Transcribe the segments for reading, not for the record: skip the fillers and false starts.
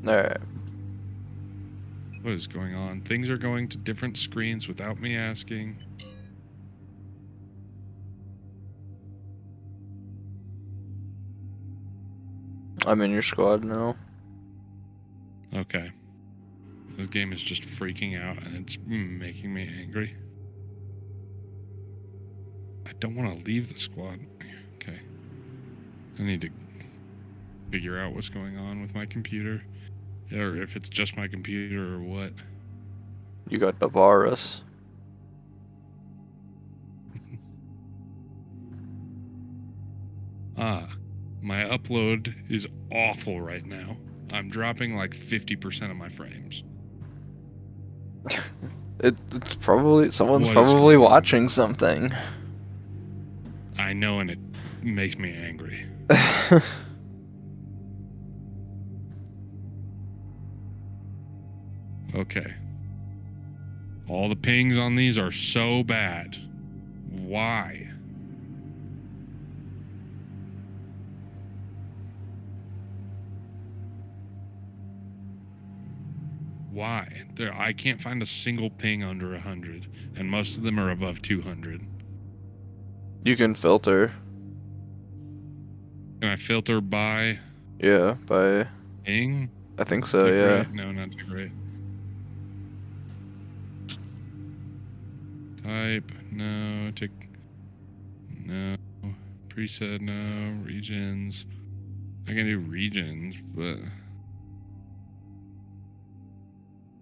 Alright. What is going on? Things are going to different screens without me asking. I'm in your squad now. Okay. This game is just freaking out and it's making me angry. I don't want to leave the squad. Okay. I need to figure out what's going on with my computer. Or if it's just my computer or what. You got the virus. My upload is awful right now. I'm dropping like 50% of my frames. It's probably someone's probably watching something. I know, and it makes me angry. Okay. All the pings on these are so bad. Why? Why? I can't find a single ping under 100, and most of them are above 200. You can filter. Can I filter by? Yeah, by Ping? I think so, tick yeah. Rate? No, not tick rate. Type, no. Tick, no. Preset, no. Regions. I can do regions, but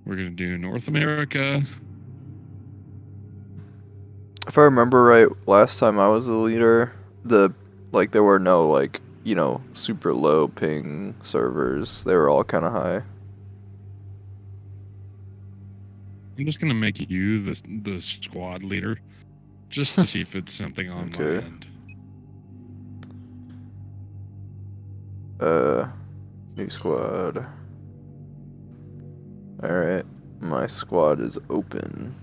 we're gonna do North America. If I remember right, last time I was the leader, there were no super low ping servers. They were all kind of high. I'm just gonna make you the squad leader, just to see if it's something on my end. New squad. Alright, my squad is open.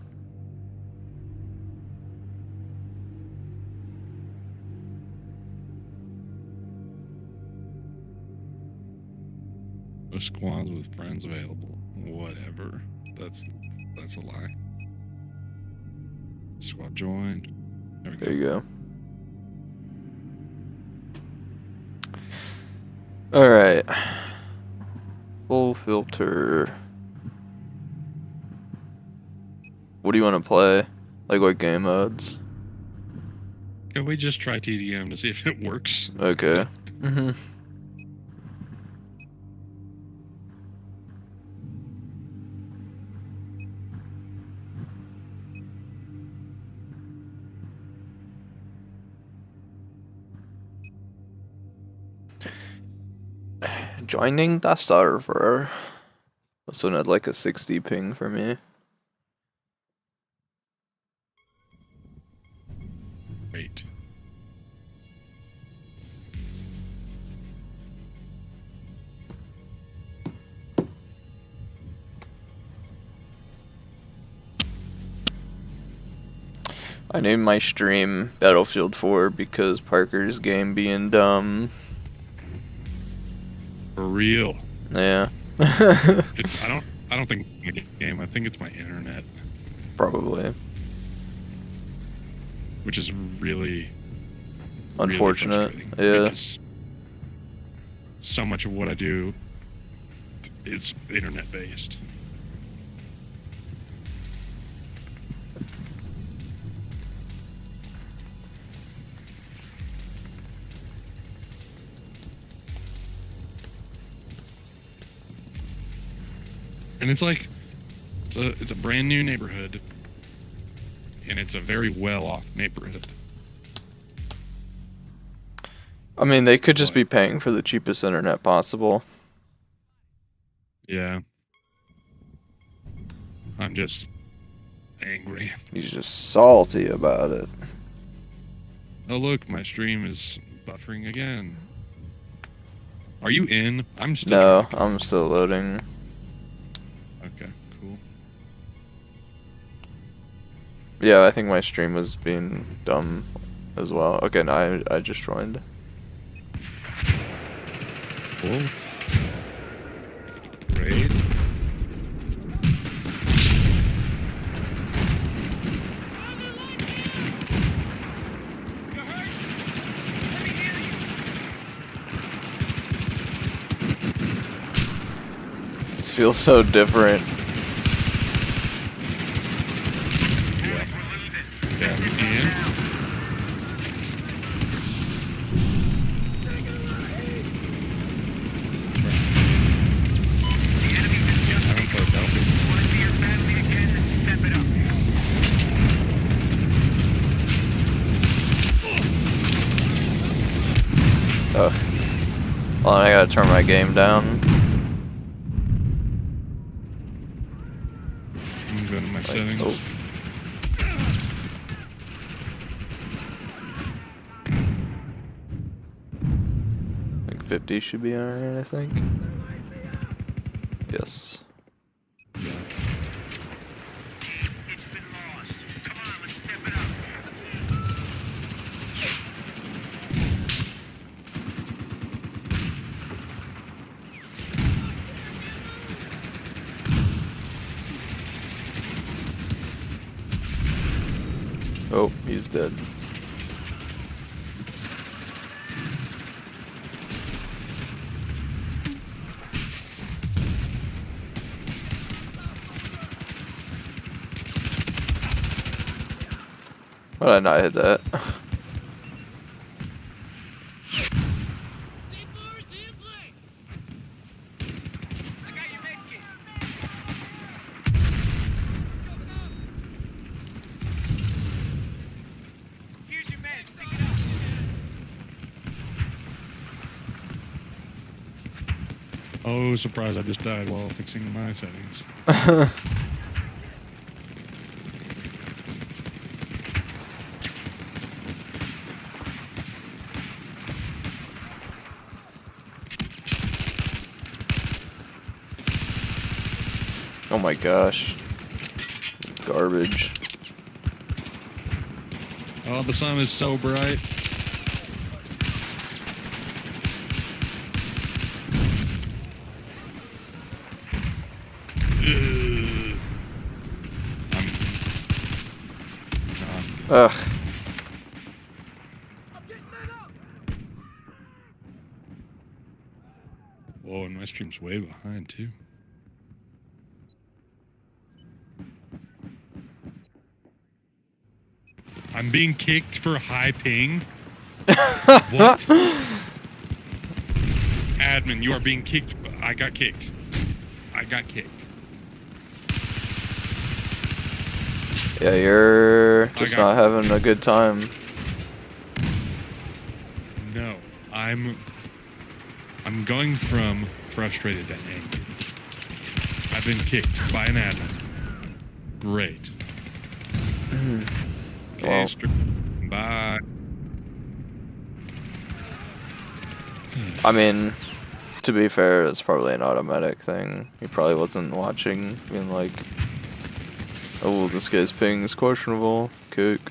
No squads with friends available. Whatever. That's a lie. Squad joined. There you go. Alright. Full filter. What do you want to play? Like what game modes? Can we just try TDM to see if it works? Okay. Joining the server. This one had like a 60 ping for me. Wait. I named my stream Battlefield 4 because Parker's game being dumb. For real. Yeah. I don't think it's a game. I think it's my internet. Probably. Which is really unfortunate. Really yeah. Because so much of what I do is internet based. And it's like, it's a brand new neighborhood, and it's a very well-off neighborhood. I mean, they could just be paying for the cheapest internet possible. Yeah. I'm just angry. He's just salty about it. Oh look, my stream is buffering again. Are you in? I'm still. No, I'm still loading. Okay, cool. Yeah, I think my stream was being dumb as well. Okay, no, I just joined. Cool. feels so different. Yeah, we can. I don't play Battlefield. Ugh. Hold on, I gotta turn my game down. I'm going to my settings. Oh. Like 50 should be alright, I think. Yes. Oh, he's dead. Why did I not hit that? Oh, surprise, I just died while fixing my settings. Oh my gosh. Garbage. Oh, the sun is so bright. Ugh. Whoa, and my stream's way behind, too. I'm being kicked for high ping? What? Admin, you are being kicked. I got kicked. I got kicked. Yeah, you're just not having a good time. No, I'm going from frustrated to angry. I've been kicked by an admin. Great. Okay, Well, bye. I mean, to be fair, it's probably an automatic thing. He probably wasn't watching, being like, oh, this guy's ping is questionable. Cook.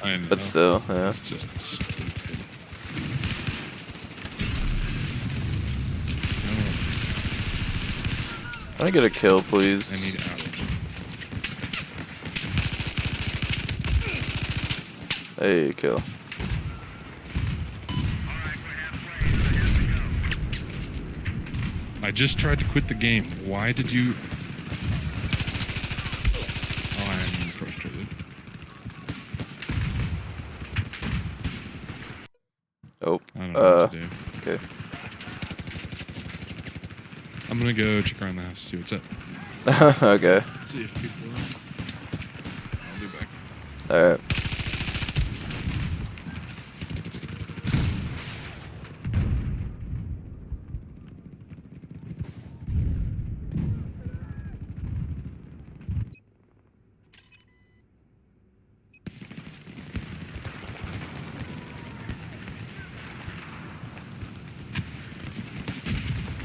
I know. But still, yeah. It's just stupid. Can I get a kill, I please? need outage. Hey, kill. I just tried to quit the game. Why did you... Oh, I'm frustrated. Oh, I don't know what to do. okay. I'm gonna go check around the house, see what's up. Okay. See if people are... I'll be back. Alright.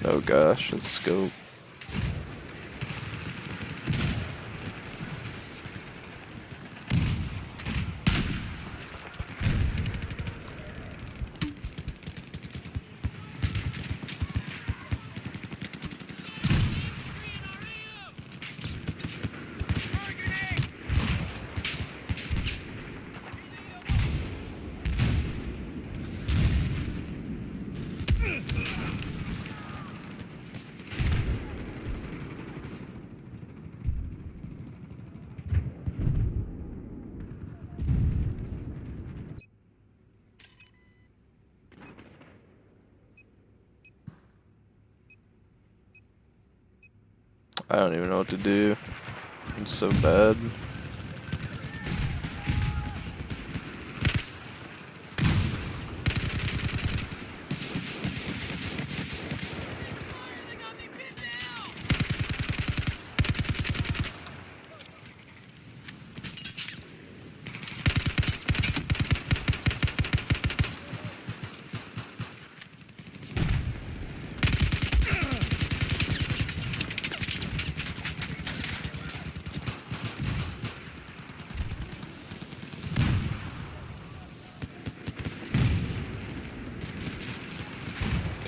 Oh gosh, it's scope. I don't even know what to do. It's so bad.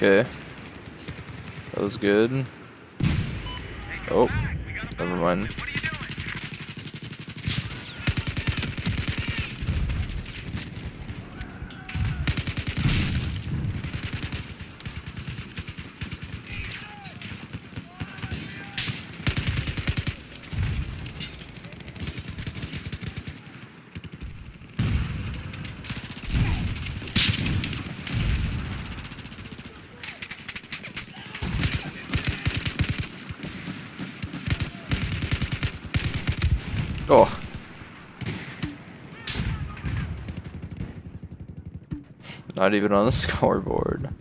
Okay. That was good. Oh, never mind. Oh. Not even on the scoreboard.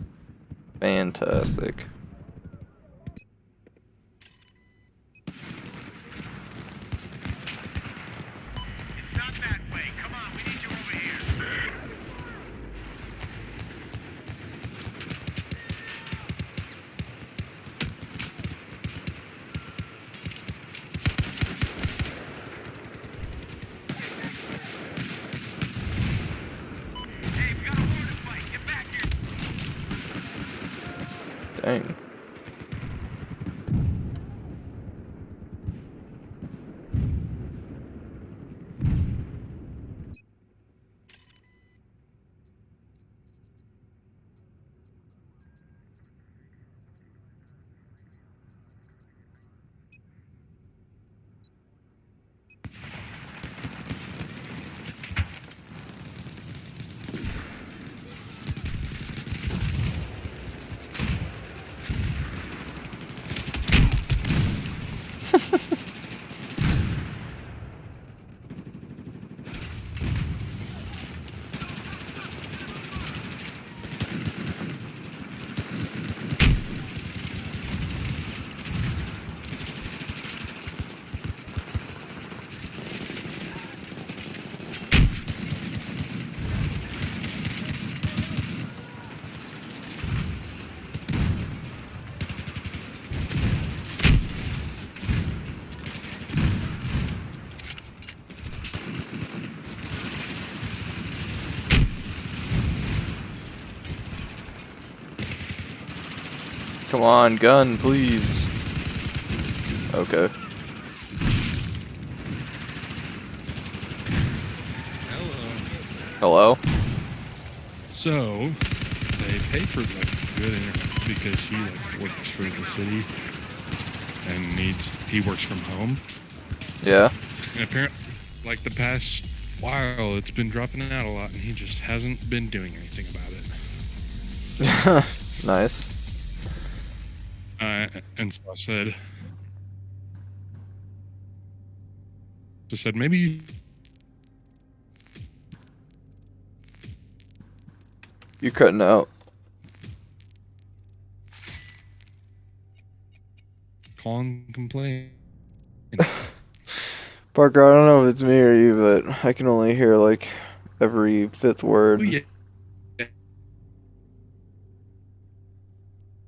Fantastic. It's not that way. Come on, we need you over here. Hey, we got a war to fight. Get back here. Dang. Come on, gun, please. Okay. Hello? So, they pay for like good internet because he like works for the city and he works from home. Yeah. And apparently, like the past while, it's been dropping out a lot, and he just hasn't been doing anything about it. Nice. And so I said, maybe You're cutting out. call and complain. Parker, I don't know if it's me or you, but I can only hear like every fifth word. Oh, yeah.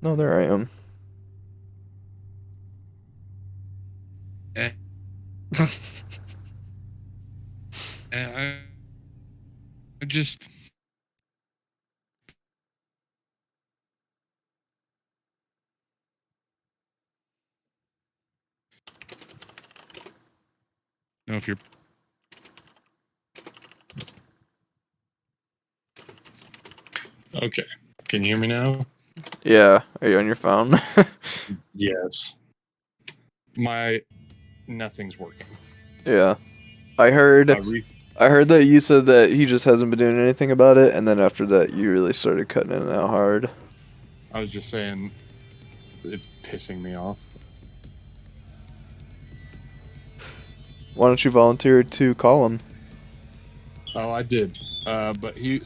No, there I am. I just know if you're okay. Can you hear me now? Yeah. Are you on your phone? Yes. Nothing's working. Yeah. I heard that you said that he just hasn't been doing anything about it, and then after that you really started cutting in and out hard. I was just saying it's pissing me off. Why don't you volunteer to call him? Oh, I did. But he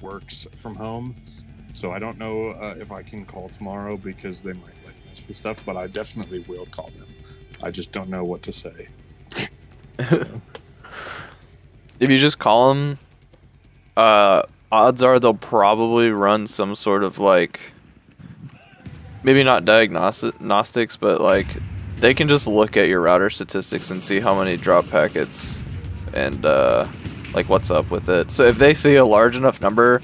works from home, so I don't know if I can call tomorrow because they might like mess with stuff. But I definitely will call them. I just don't know what to say. So. If you just call him, odds are they'll probably run some sort of like, maybe not diagnostics, but like they can just look at your router statistics and see how many drop packets and like what's up with it. So if they see a large enough number,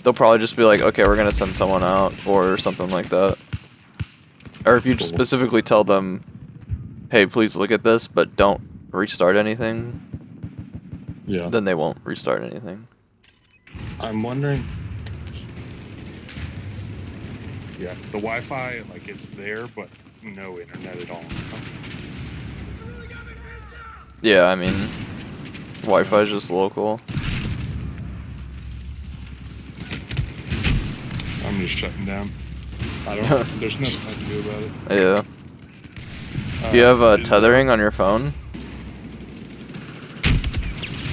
they'll probably just be like, okay, we're gonna send someone out or something like that. Or if you Cool. specifically tell them, hey, please look at this, but don't restart anything, Yeah. then they won't restart anything. I'm wondering. Yeah, the Wi-Fi, like it's there, but no internet at all. Yeah, I mean, Wi-Fi is just local. I'm just shutting down. I don't. There's nothing I can do about it. Yeah. Do you have Is tethering on your phone?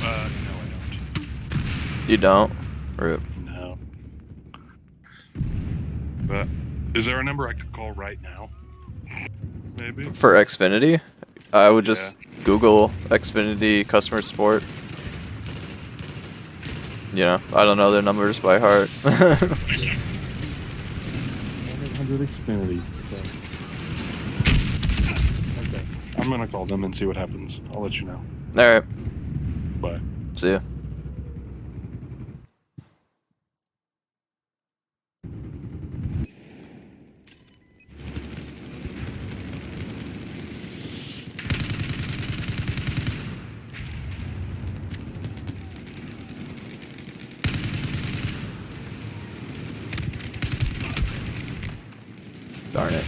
No, I don't. You don't? Rip. No. But is there a number I could call right now? Maybe. For Xfinity, I would just Google Xfinity customer support. You know, I don't know their numbers by heart. 100 Xfinity. Okay. I'm gonna call them and see what happens. I'll let you know. Alright, Bye. see ya. Darn it.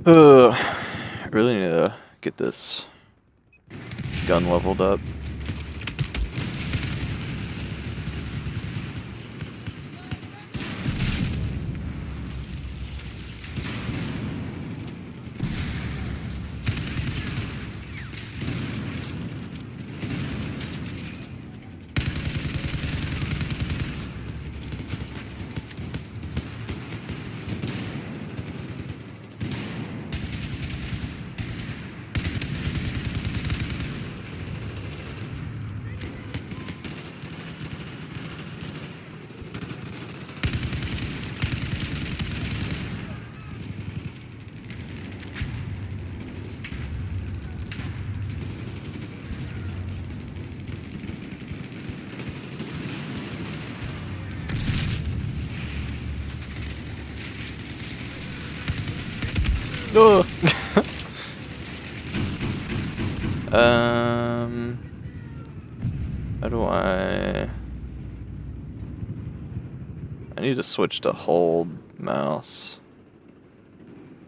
I really need to get this gun leveled up. Ugh. How do I need to switch to hold mouse.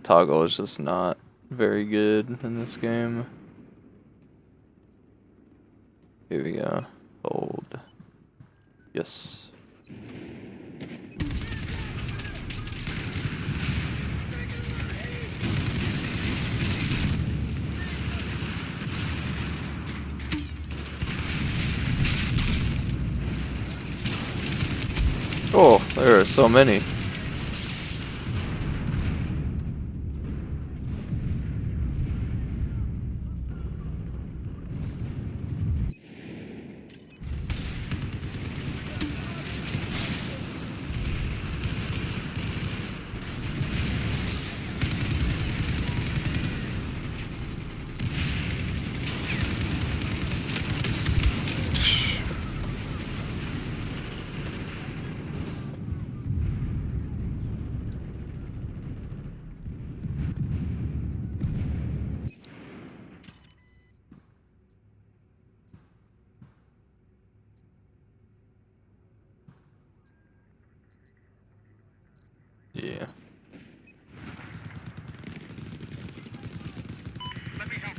Toggle is just not very good in this game. Here we go. Hold. Yes. Oh, there are so many. Yeah. Let me help.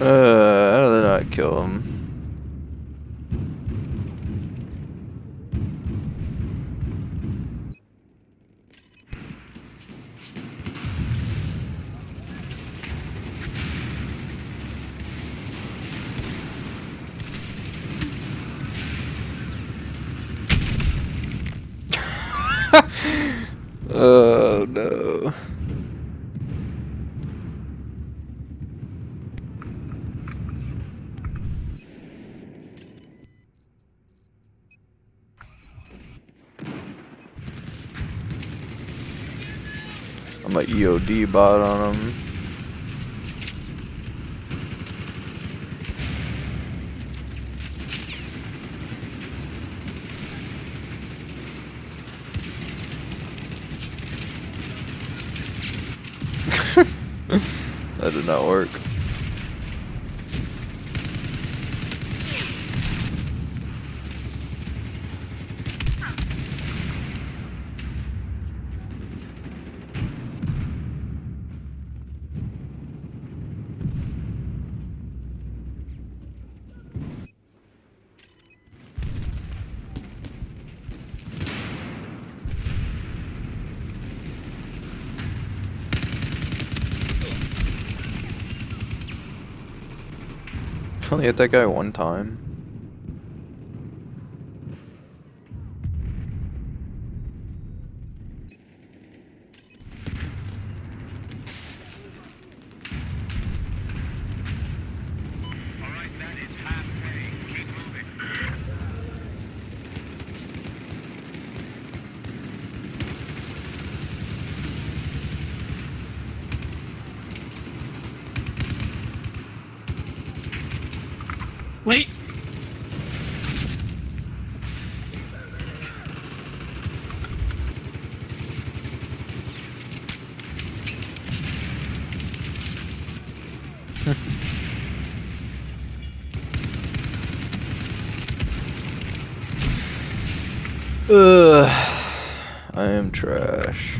How did they not kill him? Oh no. I'm a EOD bot on him. That did not work. I only hit that guy one time. All right, that is halfway. Keep moving. Wait. Ugh. I am trash.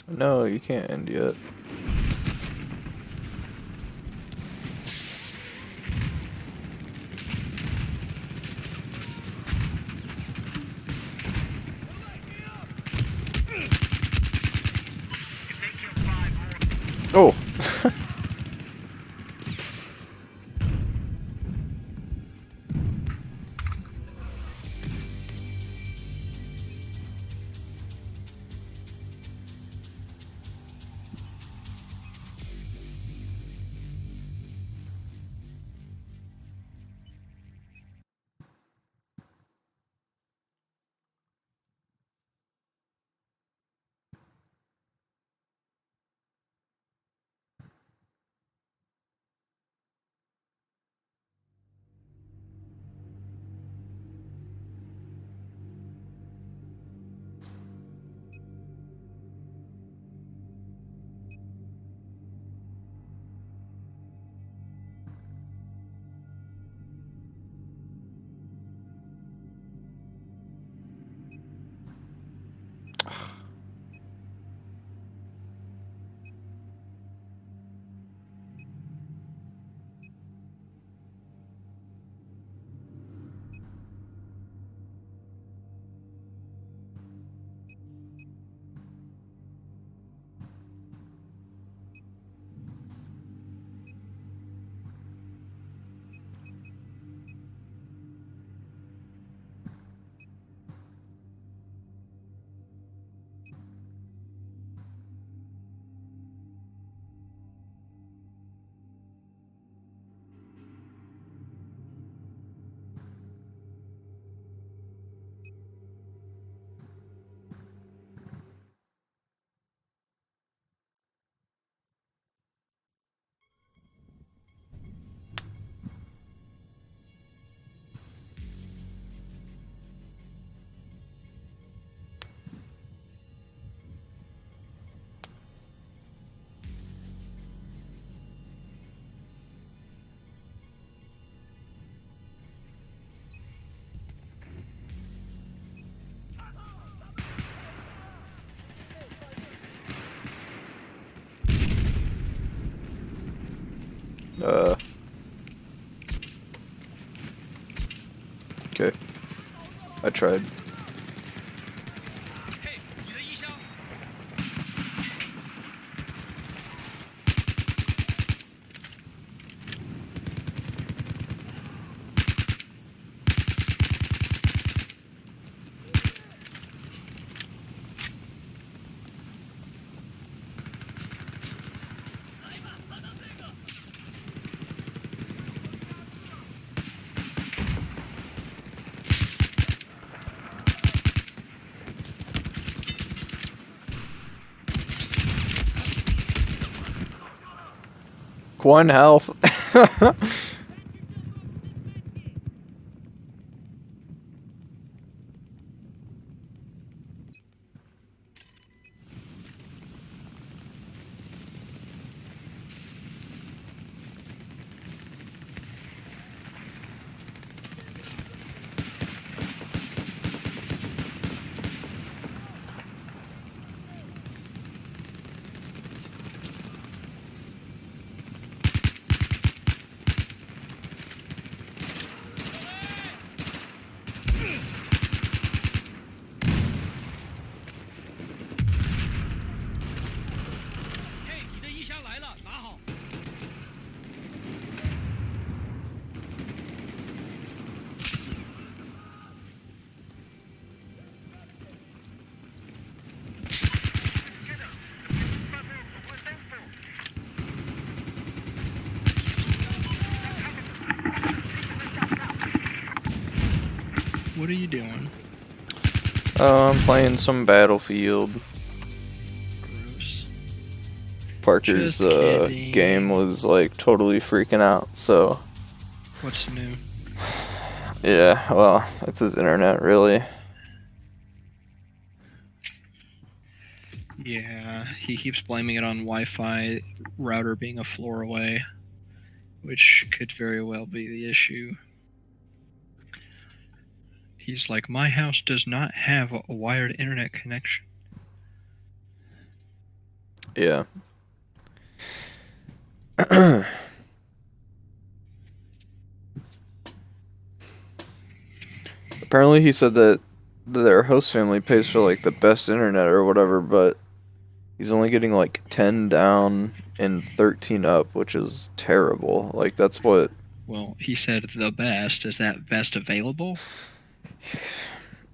No, you can't end yet. If they kill 5 more, Oh. Okay. I tried. One health. What are you doing? I'm playing some Battlefield. Gross. Parker's Just kidding. game was like totally freaking out, so What's new? yeah, well, it's his internet really. Yeah, he keeps blaming it on Wi-Fi router being a floor away, which could very well be the issue. He's like, my house does not have a wired internet connection. Yeah. Apparently he said that their host family pays for like the best internet or whatever, but he's only getting like 10 down and 13 up, which is terrible. Like that's what Well, he said the best. Is that best available?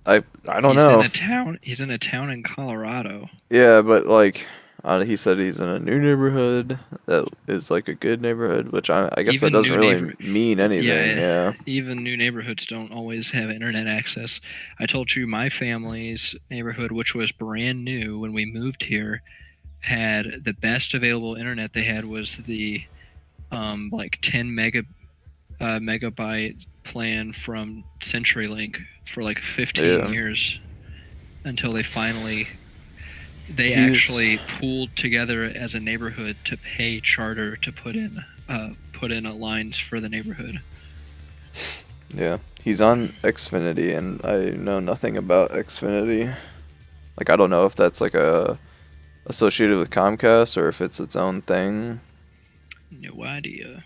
I don't know. He's in a town in Colorado. Yeah, but like he said he's in a new neighborhood that is like a good neighborhood, which I guess Even that doesn't new really mean anything. Yeah. Even new neighborhoods don't always have internet access. I told you my family's neighborhood, which was brand new when we moved here, had the best available internet they had was the like 10 megabyte plan from CenturyLink for like 15 years until they finally actually pooled together as a neighborhood to pay Charter to put in lines for the neighborhood. Yeah, he's on Xfinity, and I know nothing about Xfinity. Like, I don't know if that's like associated with Comcast or if it's its own thing. No idea.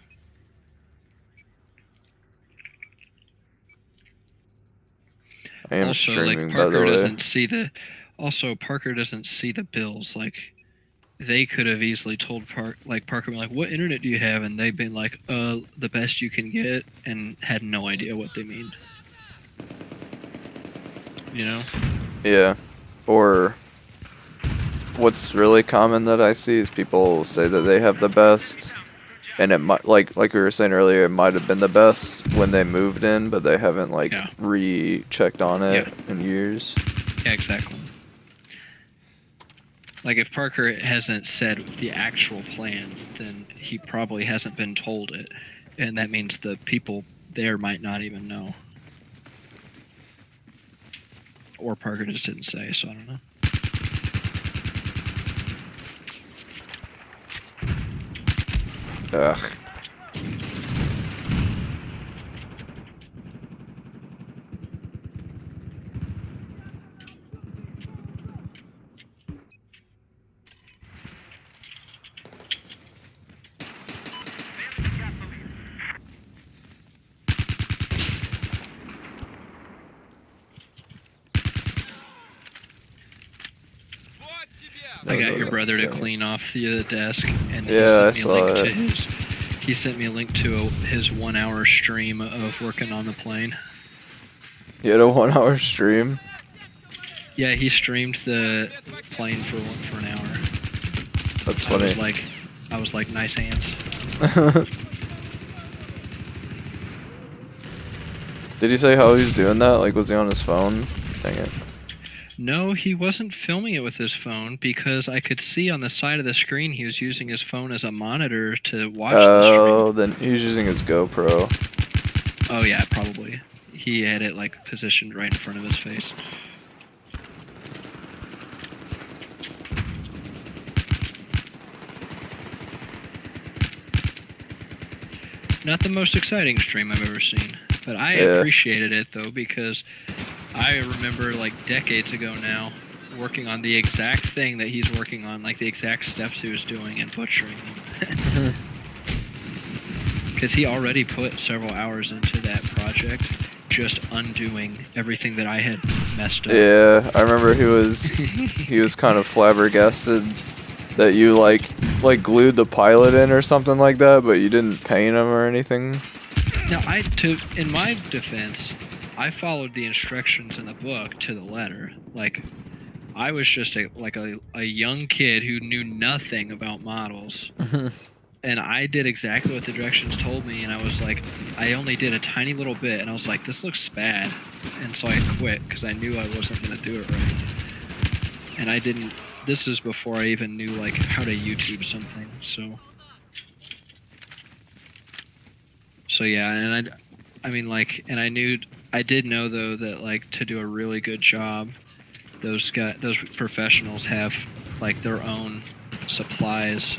I am also, streaming, like by the Parker way. doesn't see the. Also, Parker doesn't see the bills. Like, they could have easily told Parker, like, what internet do you have? And they've been like, the best you can get, and had no idea what they mean. You know? Yeah. Or what's really common that I see is people say that they have the best, and it might, like we were saying earlier, it might have been the best when they moved in, but they haven't rechecked on it in years. Yeah, exactly. Like, if Parker hasn't said the actual plan, then he probably hasn't been told it, and that means the people there might not even know. Or Parker just didn't say, so I don't know. Ugh. I No, got no, your no, brother to dang it. clean off the desk, and Yeah, I he sent me a saw link it. to his. He sent me a link to his 1 hour stream of working on the plane. You had a 1 hour stream? Yeah, he streamed the plane for an hour. That's funny. I was like, nice hands. Did he say how he's doing that? Like, was he on his phone? Dang it. No, he wasn't filming it with his phone because I could see on the side of the screen he was using his phone as a monitor to watch the Oh, stream. then he was using his GoPro. Oh yeah, probably. He had it like positioned right in front of his face. Not the most exciting stream I've ever seen, but I appreciated it though because I remember like decades ago now working on the exact thing that he's working on, like the exact steps he was doing and butchering them. Because he already put several hours into that project, just undoing everything that I had messed up. Yeah, I remember he was kind of flabbergasted that you like glued the pilot in or something like that, but you didn't paint him or anything. Now, in my defense, I followed the instructions in the book to the letter. Like, I was just a young kid who knew nothing about models. And I did exactly what the directions told me, and I was like, I only did a tiny little bit, and I was like, this looks bad. And so I quit, because I knew I wasn't going to do it right. And I didn't, this is before I even knew, like, how to YouTube something, so. So yeah, and I mean, like, and I did know, though, that, like, to do a really good job, those professionals have, like, their own supplies.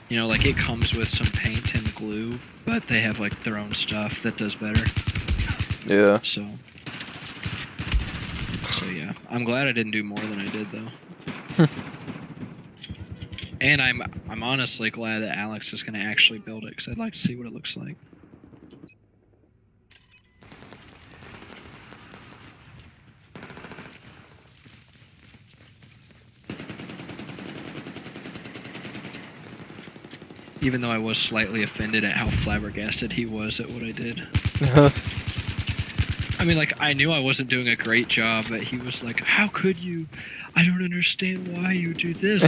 You know, like it comes with some paint and glue, but they have like their own stuff that does better. Yeah. So yeah, I'm glad I didn't do more than I did though. And I'm honestly glad that Alex is going to actually build it because I'd like to see what it looks like. Even though I was slightly offended at how flabbergasted he was at what I did. I mean, like, I knew I wasn't doing a great job, but he was like, how could you? I don't understand why you do this.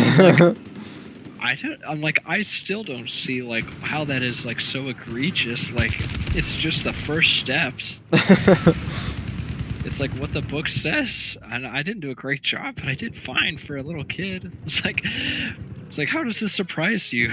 I'm like, I still don't see, like, how that is, like, so egregious. Like, it's just the first steps. It's like what the book says. And I didn't do a great job, but I did fine for a little kid. It's like, how does this surprise you?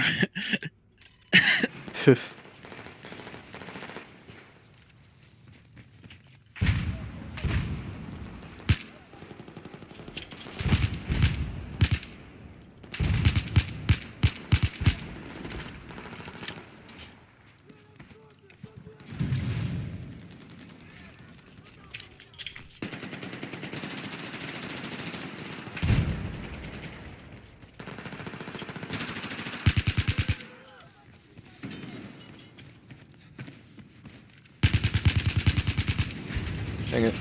Dang it.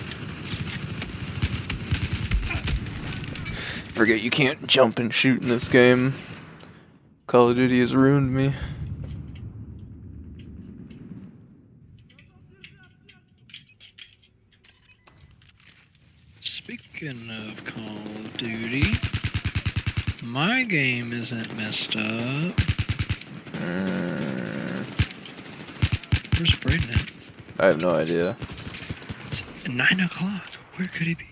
Forget you can't jump and shoot in this game. Call of Duty has ruined me. Speaking of Call of Duty, my game isn't messed up. Where's Braden at? I have no idea. It's 9 o'clock. Where could he be?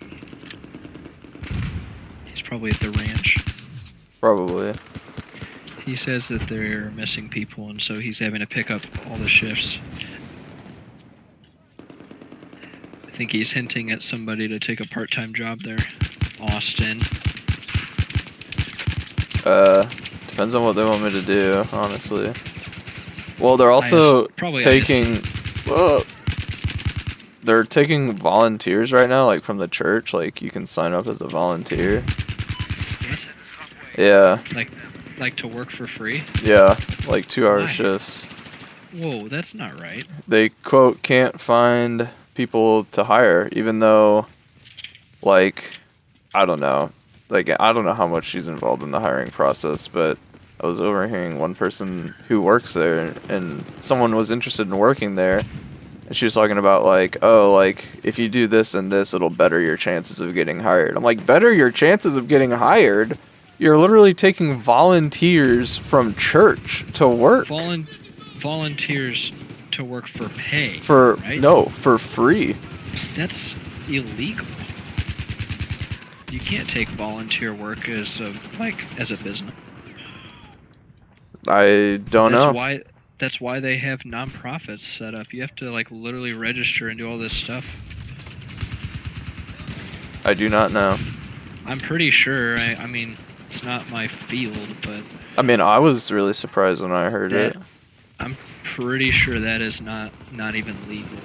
He's probably at the ranch. Probably. He says that they're missing people, and so he's having to pick up all the shifts. I think he's hinting at somebody to take a part-time job there. Austin. Depends on what they want me to do, honestly. Well, they're also taking... they're taking volunteers right now, like from the church. Like, you can sign up as a volunteer. What? Yeah. Like to work for free? Yeah, like 2-hour Why? shifts. Whoa, that's not right. They, quote, can't find people to hire, even though, like, I don't know. like I don't know how much she's involved in the hiring process, but I was overhearing one person who works there, and someone was interested in working there, and she was talking about like, oh, like if you do this and this, it'll better your chances of getting hired. I'm like, better your chances of getting hired? You're literally taking volunteers from church to work. Volunteers to work for pay. Right? No, for free. That's illegal. You can't take volunteer work as a business. I don't know. That's why they have nonprofits set up. You have to like literally register and do all this stuff. I do not know. I'm pretty sure. I mean, it's not my field, but I mean, I was really surprised when I heard it. I'm pretty sure that is not even legal.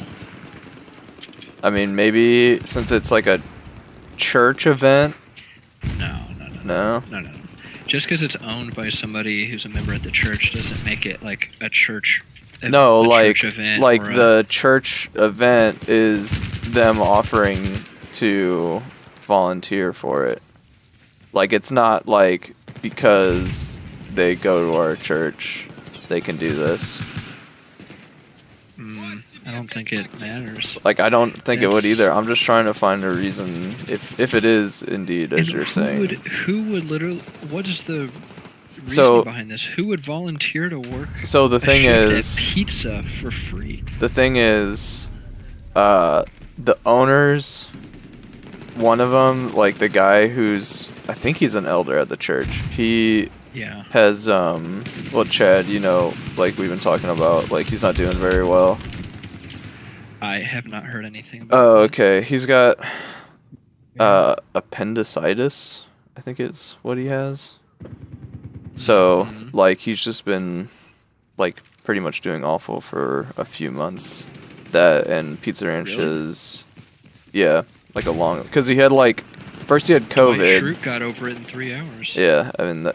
I mean, maybe since it's like a church event. No. Just because it's owned by somebody who's a member at the church doesn't make it like a church. No, church event the church event is them offering to volunteer for it. Like, it's not like because they go to our church, they can do this. I don't think it matters. Like, I don't think it would either. I'm just trying to find a reason if it is indeed as you're saying. Who would literally? What is the reason behind this? Who would volunteer to work? So the thing is, pizza for free. The thing is, the owners. One of them, like the guy who's, I think he's an elder at the church. He has well, Chad, you know, like we've been talking about, like he's not doing very well. I have not heard anything about that. Okay. He's got appendicitis, I think it's what he has. So, like, he's just been, like, pretty much doing awful for a few months. That and Pizza Ranch is, like a long, because he had, like, first he had COVID. Shroot got over it in 3 hours. Yeah, I mean,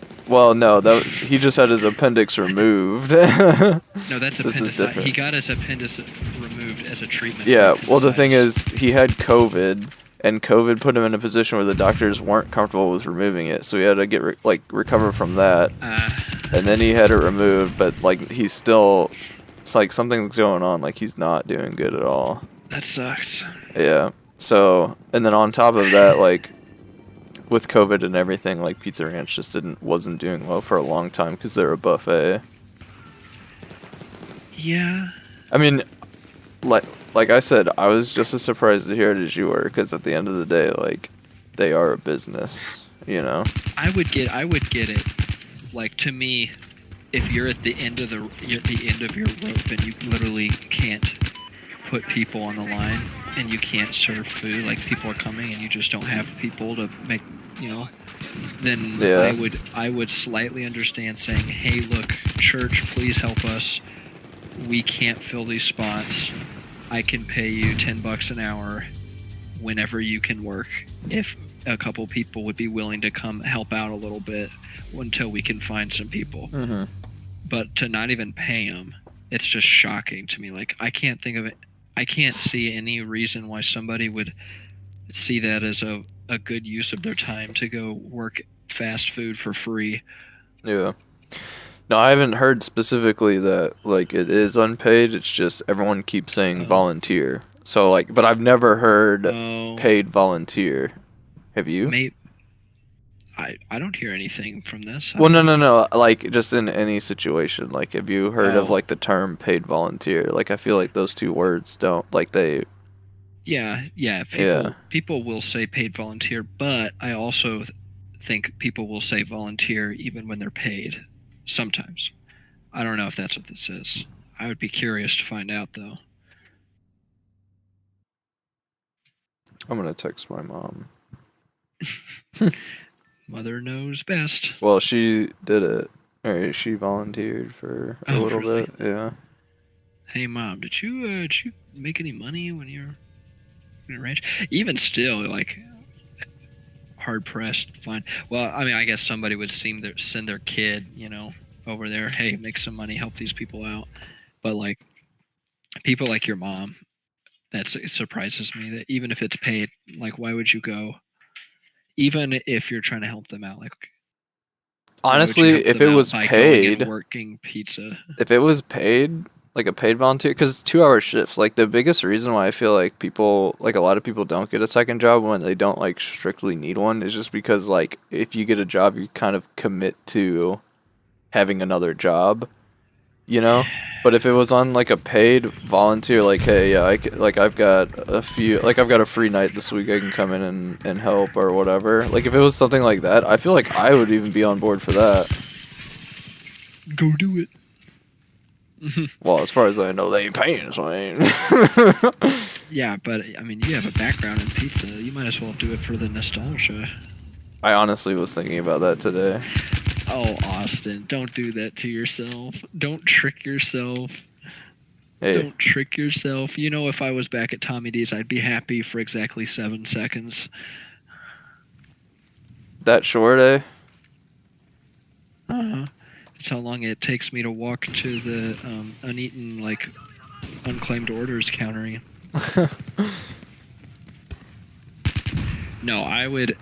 he just had his appendix removed. No, that's appendicitis. He got his appendix removed as a treatment. Yeah, well, the thing is, he had COVID, and COVID put him in a position where the doctors weren't comfortable with removing it, so he had to get recover from that. And then he had it removed, but like he's still, it's like something's going on. Like he's not doing good at all. That sucks. Yeah. So, and then on top of that, like with COVID and everything, like Pizza Ranch just wasn't doing well for a long time because they're a buffet. Yeah. I mean, like I said, I was just as surprised to hear it as you were, because at the end of the day, like, they are a business, you know? I would get it. Like, to me, if you're at the end of your rope and you literally can't put people on the line and you can't serve food, like people are coming and you just don't have people to make, you know, then I would slightly understand saying, hey, look, church, please help us. We can't fill these spots. I can pay you $10 an hour whenever you can work, if a couple people would be willing to come help out a little bit until we can find some people. Mm-hmm. But to not even pay them, it's just shocking to me. Like, I can't think of it. I can't see any reason why somebody would see that as a good use of their time to go work fast food for free. Yeah. No, I haven't heard specifically that, like, it is unpaid. It's just everyone keeps saying volunteer. So, like, but I've never heard paid volunteer. Have you? I don't hear anything from this. Well, no. Like, just in any situation. Like, have you heard of, like, the term paid volunteer? Like, I feel like those two words don't, like, they... Yeah. People will say paid volunteer, but I also think people will say volunteer even when they're paid. Sometimes. I don't know if that's what this is. I would be curious to find out, though. I'm going to text my mom. Mother knows best. Well, she did it. Or she volunteered for a little bit. Yeah. Hey, Mom, did you make any money when you were in a ranch? Even still, like, hard pressed to find. Well, I mean, I guess somebody would send their kid, you know, over there. Hey, make some money, help these people out. But like, people like your mom, it surprises me that even if it's paid, like, why would you go? even if you're trying to help them out, like why would you Honestly, help if them it out was by going paid, and working pizza. if it was paid, like a paid volunteer, because 2 hour shifts, like the biggest reason why I feel like people, like a lot of people don't get a second job when they don't like strictly need one is just because like if you get a job, you kind of commit to having another job, you know? But if it was on like a paid volunteer, like, hey, yeah, like I've got a free night this week, I can come in and help or whatever. Like if it was something like that, I feel like I would even be on board for that. Go do it. Well, as far as I know, they ain't paying us, man. Yeah, but I mean, you have a background in pizza. You might as well do it for the nostalgia. I honestly was thinking about that today. Oh, Austin, don't do that to yourself. Don't trick yourself. Hey, Don't trick yourself. You know, if I was back at Tommy D's, I'd be happy for exactly 7 seconds. that short, eh? Uh-huh. That's how long it takes me to walk to the uneaten, like, unclaimed orders counter. No, I would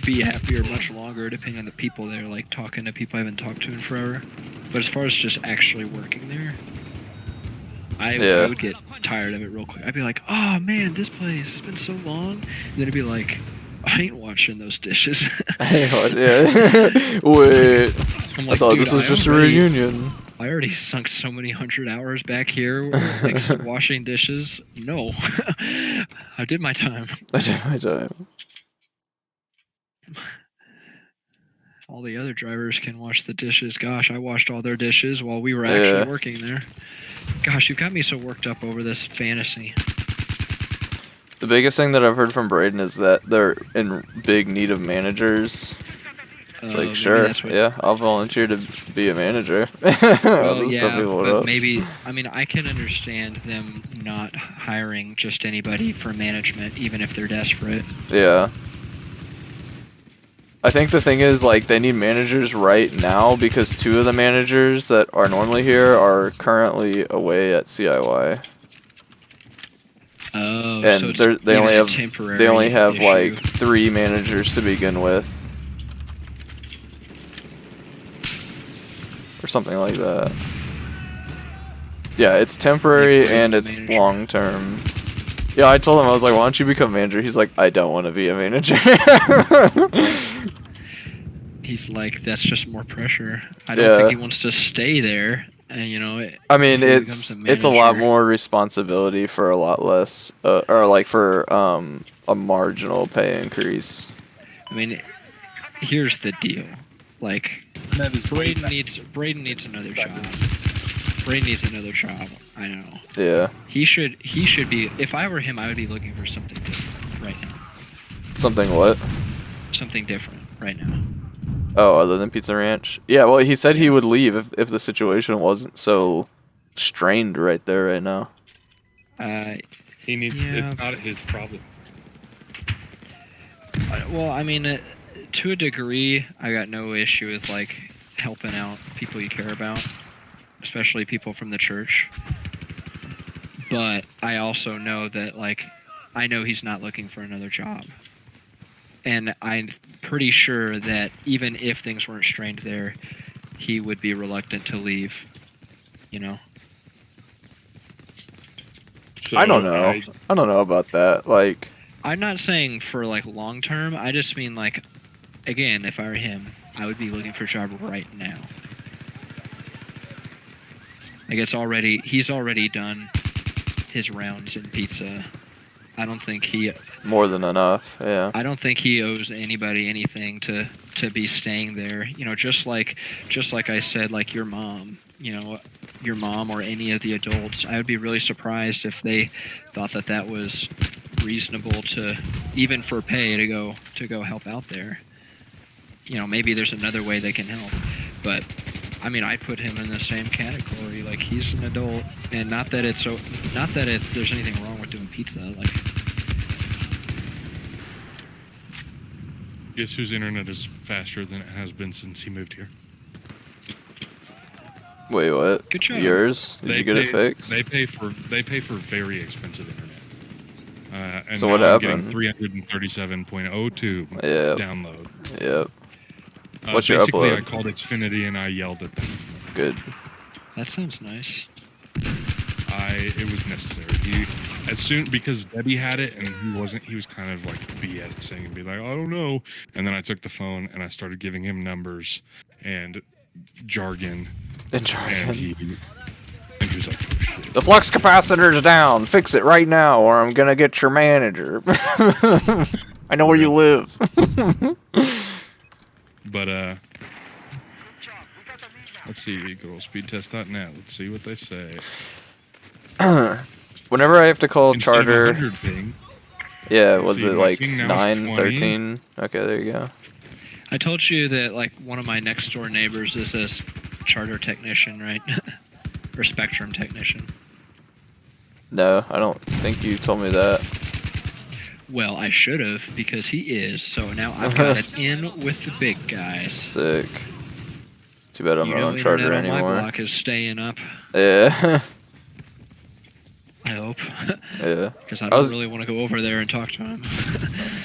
be happier much longer depending on the people there, like talking to people I haven't talked to in forever. But as far as just actually working there, I would get tired of it real quick. I'd be like, oh man, this place has been so long. And then it'd be like, I ain't washing those dishes. Yeah. Wait. I'm I like, thought dude, this was just a reunion. I already sunk so many 100 hours back here, like washing dishes. No, I did my time. I did my time. All the other drivers can wash the dishes. Gosh, I washed all their dishes while we were actually working there. Gosh, you've got me so worked up over this fantasy. The biggest thing that I've heard from Braden is that they're in big need of managers. It's like, sure, yeah, I'll volunteer to be a manager. Well, yeah, but maybe, I mean, I can understand them not hiring just anybody for management, even if they're desperate. Yeah. I think the thing is, like, they need managers right now because 2 of the managers that are normally here are currently away at CIY. Oh, and so they only have issue. like 3 managers to begin with. Or something like that. Yeah, it's temporary and it's long term. Yeah, I told him, I was like, why don't you become manager? He's like, I don't want to be a manager. He's like, that's just more pressure. I don't think he wants to stay there. And you know, I mean, it's a lot more responsibility for a lot less, or like for a marginal pay increase. I mean, here's the deal. Like, Braden needs another job. Braden needs another job. I know. Yeah. He should be. If I were him, I would be looking for something different right now. Something what? Something different right now. Oh, other than Pizza Ranch? Yeah, well, he said he would leave if the situation wasn't so strained right there right now. He needs. It's not his problem. Well, I mean, to a degree, I got no issue with like helping out people you care about, especially people from the church. But I also know that, like, I know he's not looking for another job. And I'm pretty sure that even if things weren't strained there, he would be reluctant to leave, you know? So I don't know. I don't know about that. Like, I'm not saying for, like, long term. I just mean, like, again, if I were him, I would be looking for a job right now. Like, he's already done his rounds in pizza. I don't think he... More than enough, yeah. I don't think he owes anybody anything to be staying there. You know, just like I said, like your mom, you know, your mom or any of the adults, I would be really surprised if they thought that was reasonable to, even for pay, to go help out there. You know, maybe there's another way they can help. But, I mean, I'd put him in the same category. Like, he's an adult, and not that there's anything wrong with doing pizza. Like, guess whose internet is faster than it has been since he moved here? Wait, what? Good job. Yours? Did you get it fixed? They pay for very expensive internet, And So now what I'm happened? getting 337.02 Yep. download. Yep. What's your Basically, upload? I called Xfinity and I yelled at them. Good. That sounds nice. It was necessary. Because Debbie had it and he was kind of like BSing and be like, I don't know. And then I took the phone and I started giving him numbers and jargon. And he was like, oh, shit. The flux capacitor's down. Fix it right now, or I'm gonna get your manager. I know where you live. But let's see, go to speedtest.net. Let's see what they say. Whenever I have to call Instead of charter, 100 ping, yeah, was see, it my like ping now is 9, 20. 13? Okay, there you go. I told you that like one of my next door neighbors is a charter technician, right? Or spectrum technician. No, I don't think you told me that. Well, I should have, because he is. So now I've got it in with the big guys. Sick. Too bad I'm You not know, on charter internet on my anymore. block is staying up. Yeah. I hope. Yeah. Because I don't really want to go over there and talk to him.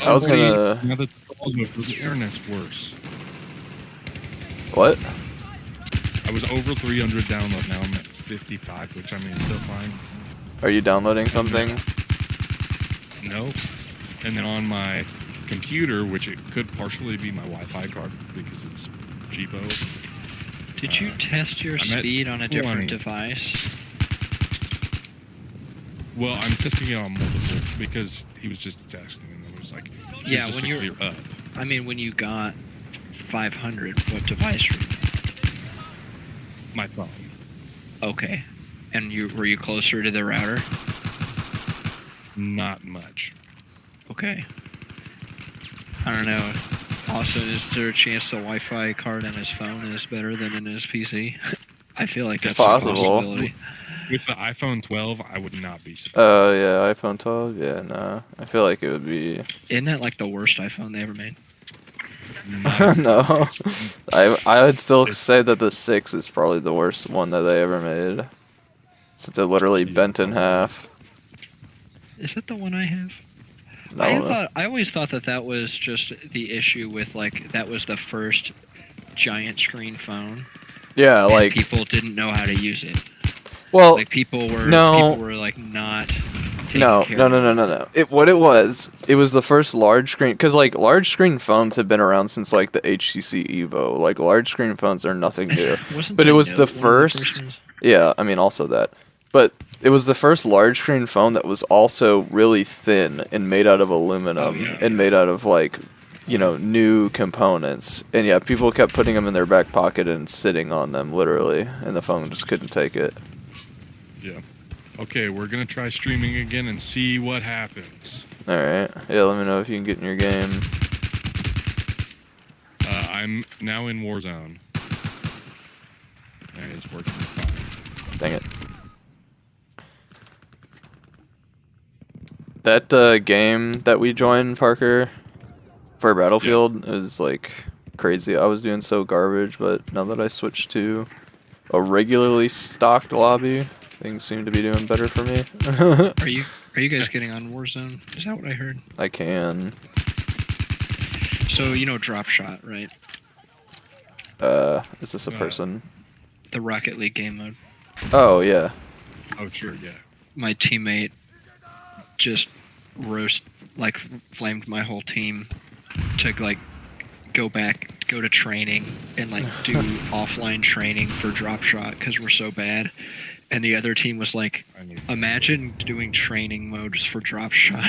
I was gonna. Now that the internet's worse. What? I was over 300 download. Now I'm at 55, which I mean is still fine. Are you downloading something? No. And then on my computer, which it could partially be my Wi-Fi card because it's cheapo. Did you test your I'm at speed on a 20. different device? Well, I'm testing it on multiple because he was just asking, and it was like, Yeah, just when to you're. clear up. I mean, when you got 500, what device were you on? My phone. Okay. And were you closer to the router? Not much. Okay. I don't know. Austin, is there a chance the Wi-Fi card on his phone is better than in his PC? I feel like It's that's a possible. possibility. With the iPhone 12, I would not be surprised. Oh, yeah, iPhone 12? Yeah, no. I feel like it would be. Isn't that like the worst iPhone they ever made? No. I would still say that the 6 is probably the worst one that they ever made. Since it literally bent in half. Is that the one I have? No. I always thought that was just the issue with like that was the first giant screen phone. Yeah, and like. people didn't know how to use it. Well, Like people were like not. No. Care of it. What it was the first large screen, because like large screen phones have been around since like the HTC Evo. Like large screen phones are nothing new. Wasn't But the it was Note the one of first. ones? Yeah, I mean also that. But it was the first large screen phone that was also really thin and made out of aluminum and made out of like, you know, new components. And yeah, people kept putting them in their back pocket and sitting on them literally, and the phone just couldn't take it. Yeah. Okay, we're gonna try streaming again and see what happens. All right. Yeah, let me know if you can get in your game. I'm now in Warzone. And it's working fine. Dang it. That game that we joined, Parker, for Battlefield is like crazy. I was doing so garbage, but now that I switched to a regularly stocked lobby, things seem to be doing better for me. Are you guys getting on Warzone? Is that what I heard? I can. So you know Drop Shot, right? Is this a person? The Rocket League game mode. Oh, yeah. Oh, sure, yeah. My teammate just flamed my whole team to like go to training and like do offline training for Drop Shot because we're so bad. And the other team was like, imagine doing training modes for Drop Shot.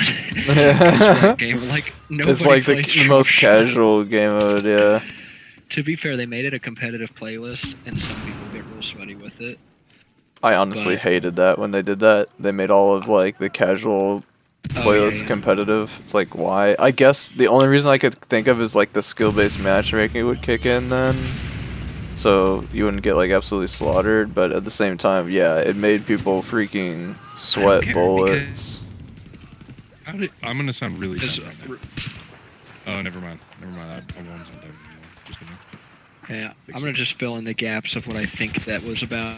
Game. Like, It's like the most casual game mode, yeah. To be fair, they made it a competitive playlist, and some people get real sweaty with it. I honestly hated that when they did that. They made all of like the casual playlist competitive. It's like, why? I guess the only reason I could think of is like the skill-based matchmaking would kick in then. So you wouldn't get like absolutely slaughtered, but at the same time, yeah, it made people freaking sweat bullets. I'm gonna sound really dumb right now. Oh, never mind. I won't sound dumb anymore. Just kidding. Yeah, I'm gonna just fill in the gaps of what I think that was about.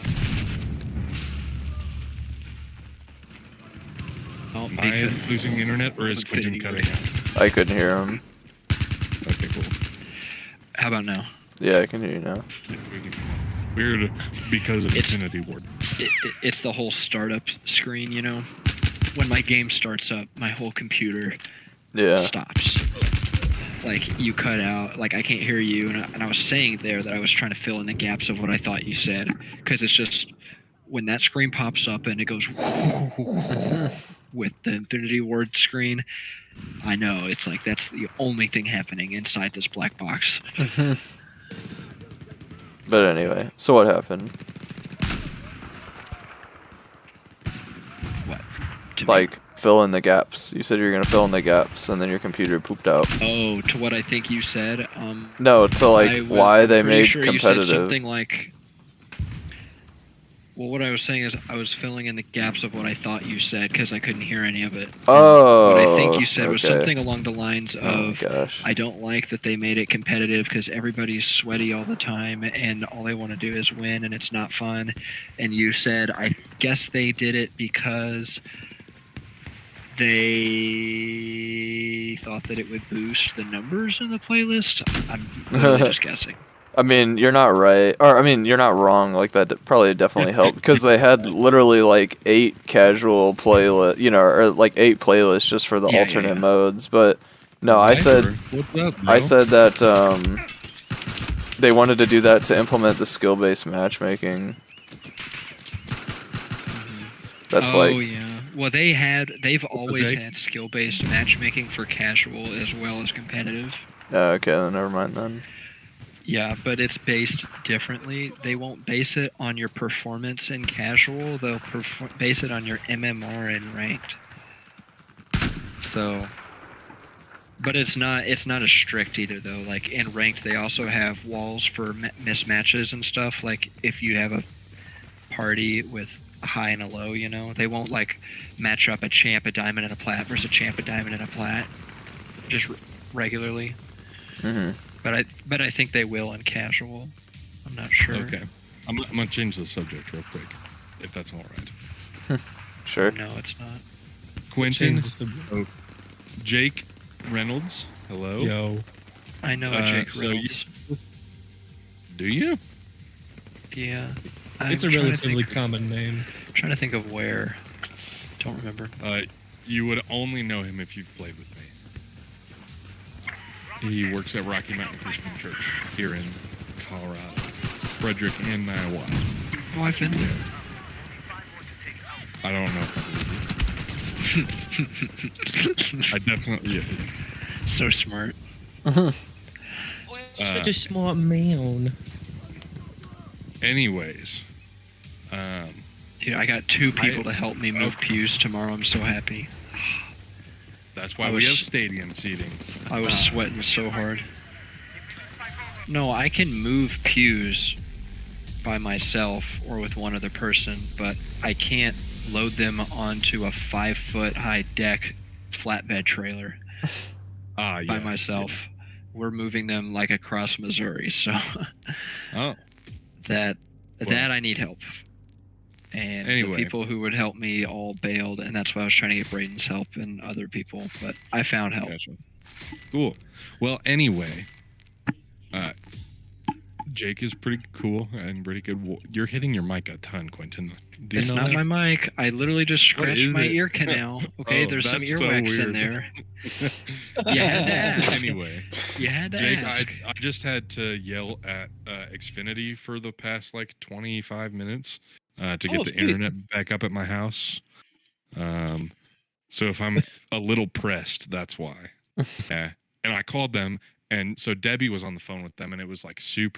Oh, Am I losing internet, or is Quentin Infinity cutting out? I couldn't hear him. Okay, cool. How about now? Yeah, I can hear you now. Weird, because of It's- Infinity Ward. It's the whole startup screen, you know? When my game starts up, my whole computer Yeah. stops. Like, you cut out, like, I can't hear you, and I was saying there that I was trying to fill in the gaps of what I thought you said, because it's just, when that screen pops up and it goes with the Infinity Ward screen, I know, it's like, that's the only thing happening inside this black box. But anyway, so what happened? What? To me? Like, fill in the gaps. You said you were gonna fill in the gaps, and then your computer pooped out. Oh, to what I think you said. No, to like why they I'm made pretty sure you competitive. said something like. Well, what I was saying is I was filling in the gaps of what I thought you said because I couldn't hear any of it. Oh. What I think you said was okay. something along the lines of, gosh. I don't like that they made it competitive because everybody's sweaty all the time and all they want to do is win and it's not fun. And you said, I guess they did it because they thought that it would boost the numbers in the playlist. I'm literally just guessing. I mean, you're not right, or I mean, you're not wrong. Like that probably definitely helped because they had literally like 8 casual playlist, you know, or like 8 playlists just for the Yeah, alternate yeah. modes. But no, I said What's up, I bro? said that they wanted to do that to implement the skill-based matchmaking. That's like yeah. Well, they've always Jake? had skill-based matchmaking for casual as well as competitive. okay, then never mind then. Yeah, but it's based differently. They won't base it on your performance in casual. They'll base it on your MMR in ranked. So, but it's not as strict either though. Like in ranked, they also have walls for mismatches and stuff. Like if you have a party with a high and a low, you know, they won't like match up a champ, a diamond, and a plat versus a champ, a diamond, and a plat, just regularly. Mhm. But I think they will in casual. I'm not sure. Okay. I'm gonna change the subject real quick, if that's all right. Sure. No, it's not. Quentin, Just a- Jake Reynolds, hello. Yo. I know a Jake so you- Reynolds. Do you? Yeah. It's a I'm trying to relatively think- common name. Trying to think of where. Don't remember. You would only know him if you've played with me. He works at Rocky Mountain Christian Church here in Colorado, Frederick, and Iowa. Oh, I've been there. I don't know if I believe you. I definitely. Yeah. So smart. Such a smart man. Anyways, Dude, I got 2 people to help me move pews tomorrow. I'm so happy. that's why I we was- have stadium seating. I was sweating so hard. No, I can move pews by myself or with one other person, but I can't load them onto a 5-foot high deck flatbed trailer Yeah, by myself. We're moving them like across Missouri, so Oh, that Well. I need help. And Anyway. the people who would help me all bailed, and that's why I was trying to get Braden's help and other people, but I found help. gotcha. Cool. Well, anyway, Jake is pretty cool and pretty good. You're hitting your mic a ton, Quentin. Do you It's know not that? my mic. I literally just What scratched is my it? ear canal. Okay, Oh, there's some that's so earwax in weird. there. You had to ask. Anyway, You had to Jake, ask. I just had to yell at Xfinity for the past like 25 minutes to get Oh, the sweet. internet back up at my house. So if I'm a little pressed, that's why. Yeah. And I called them, and so Debbie was on the phone with them, and it was like super